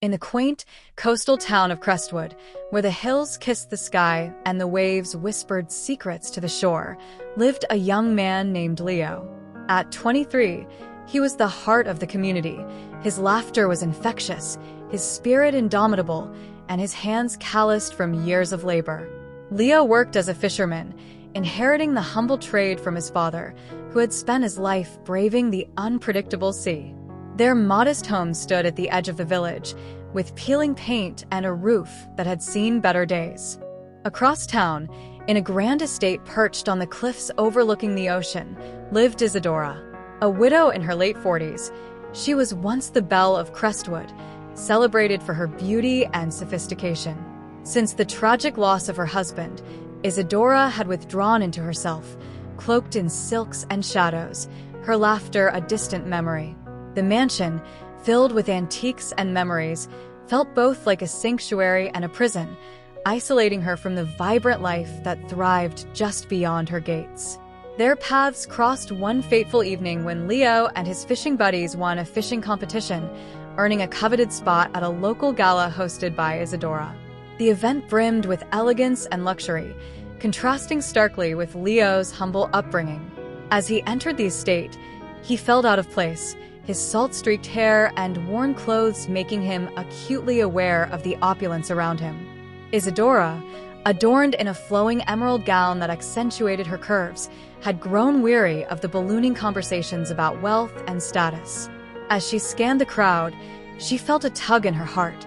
In the quaint, coastal town of Crestwood, where the hills kissed the sky and the waves whispered secrets to the shore, lived a young man named Leo. At 23, he was the heart of the community. His laughter was infectious, his spirit indomitable, and his hands calloused from years of labor. Leo worked as a fisherman, inheriting the humble trade from his father, who had spent his life braving the unpredictable sea. Their modest home stood at the edge of the village, with peeling paint and a roof that had seen better days. Across town, in a grand estate perched on the cliffs overlooking the ocean, lived Isadora. A widow in her late 40s, she was once the belle of Crestwood, celebrated for her beauty and sophistication. Since the tragic loss of her husband, Isadora had withdrawn into herself, cloaked in silks and shadows, her laughter a distant memory. The mansion, filled with antiques and memories, felt both like a sanctuary and a prison, isolating her from the vibrant life that thrived just beyond her gates. Their paths crossed one fateful evening when Leo and his fishing buddies won a fishing competition, earning a coveted spot at a local gala hosted by Isadora. The event brimmed with elegance and luxury, contrasting starkly with Leo's humble upbringing. As he entered the estate, he felt out of place, his salt-streaked hair and worn clothes making him acutely aware of the opulence around him. Isadora, adorned in a flowing emerald gown that accentuated her curves, had grown weary of the ballooning conversations about wealth and status. As she scanned the crowd, she felt a tug in her heart,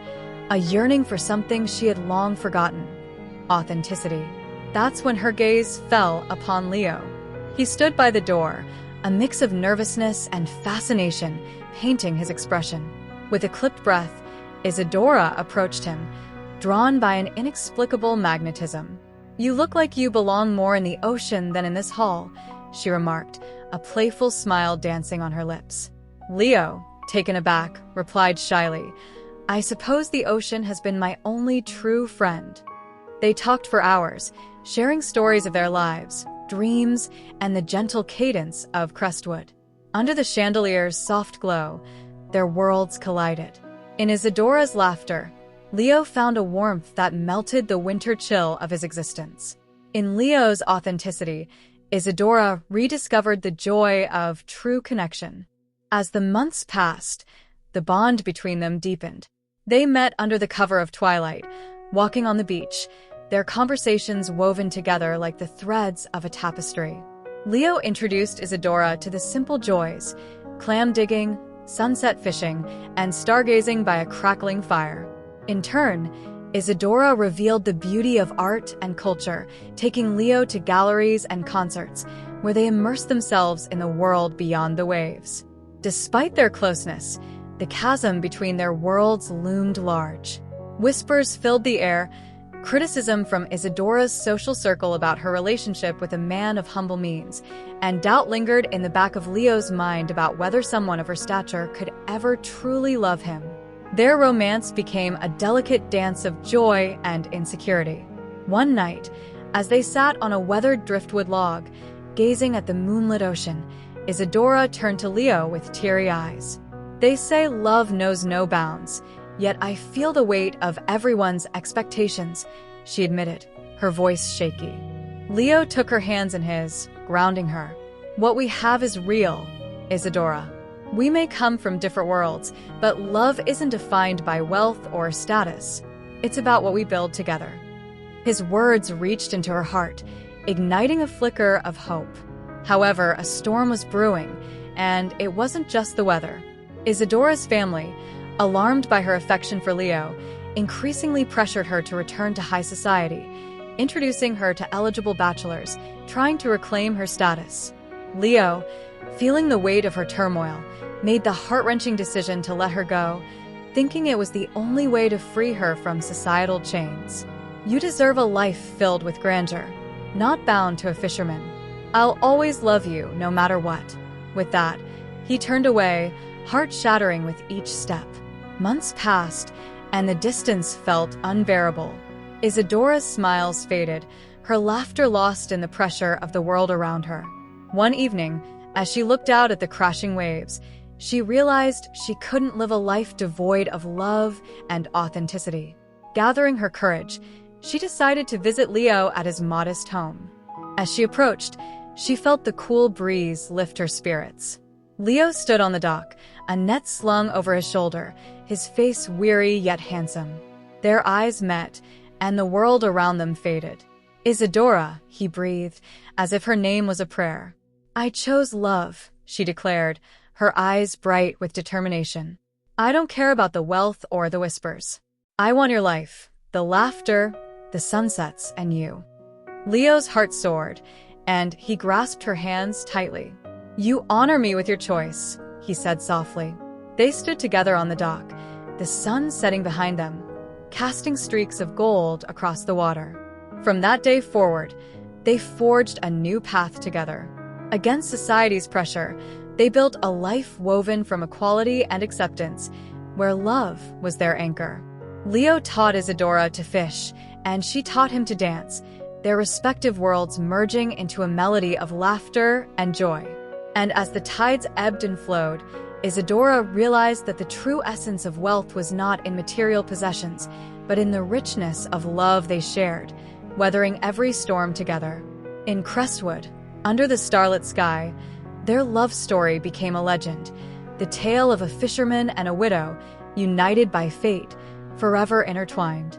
a yearning for something she had long forgotten: authenticity. That's when her gaze fell upon Leo. He stood by the door, a mix of nervousness and fascination painting his expression. With a clipped breath, Isadora approached him, drawn by an inexplicable magnetism. "You look like you belong more in the ocean than in this hall," she remarked, a playful smile dancing on her lips. Leo, taken aback, replied shyly, "I suppose the ocean has been my only true friend." They talked for hours, sharing stories of their lives, dreams, and the gentle cadence of Crestwood. Under the chandelier's soft glow, their worlds collided. In Isadora's laughter, Leo found a warmth that melted the winter chill of his existence. In Leo's authenticity, Isadora rediscovered the joy of true connection. As the months passed, the bond between them deepened. They met under the cover of twilight, walking on the beach, their conversations woven together like the threads of a tapestry. Leo introduced Isadora to the simple joys: clam digging, sunset fishing, and stargazing by a crackling fire. In turn, Isadora revealed the beauty of art and culture, taking Leo to galleries and concerts, where they immersed themselves in the world beyond the waves. Despite their closeness, the chasm between their worlds loomed large. Whispers filled the air, criticism from Isadora's social circle about her relationship with a man of humble means, and doubt lingered in the back of Leo's mind about whether someone of her stature could ever truly love him. Their romance became a delicate dance of joy and insecurity. One night, as they sat on a weathered driftwood log, gazing at the moonlit ocean, Isadora turned to Leo with teary eyes. "They say love knows no bounds, yet I feel the weight of everyone's expectations," she admitted, her voice shaky. Leo took her hands in his, grounding her. "What we have is real, Isadora. We may come from different worlds, but love isn't defined by wealth or status. It's about what we build together." His words reached into her heart, igniting a flicker of hope. However, a storm was brewing, and it wasn't just the weather. Isadora's family, alarmed by her affection for Leo, increasingly pressured her to return to high society, introducing her to eligible bachelors, trying to reclaim her status. Leo, feeling the weight of her turmoil, made the heart-wrenching decision to let her go, thinking it was the only way to free her from societal chains. "You deserve a life filled with grandeur, not bound to a fisherman. I'll always love you, no matter what." With that, he turned away, heart-shattering with each step. Months passed, and the distance felt unbearable. Isadora's smiles faded, her laughter lost in the pressure of the world around her. One evening, as she looked out at the crashing waves, she realized she couldn't live a life devoid of love and authenticity. Gathering her courage, she decided to visit Leo at his modest home. As she approached, she felt the cool breeze lift her spirits. Leo stood on the dock, a net slung over his shoulder, his face weary yet handsome. Their eyes met, and the world around them faded. "Isadora," he breathed, as if her name was a prayer. "I chose love," she declared, her eyes bright with determination. "I don't care about the wealth or the whispers. I want your life, the laughter, the sunsets, and you." Leo's heart soared, and he grasped her hands tightly. "You honor me with your choice," he said softly. They stood together on the dock, the sun setting behind them, casting streaks of gold across the water. From that day forward, they forged a new path together. Against society's pressure, they built a life woven from equality and acceptance, where love was their anchor. Leo taught Isadora to fish, and she taught him to dance, their respective worlds merging into a melody of laughter and joy. And as the tides ebbed and flowed, Isadora realized that the true essence of wealth was not in material possessions, but in the richness of love they shared, weathering every storm together. In Crestwood, under the starlit sky, their love story became a legend, the tale of a fisherman and a widow, united by fate, forever intertwined.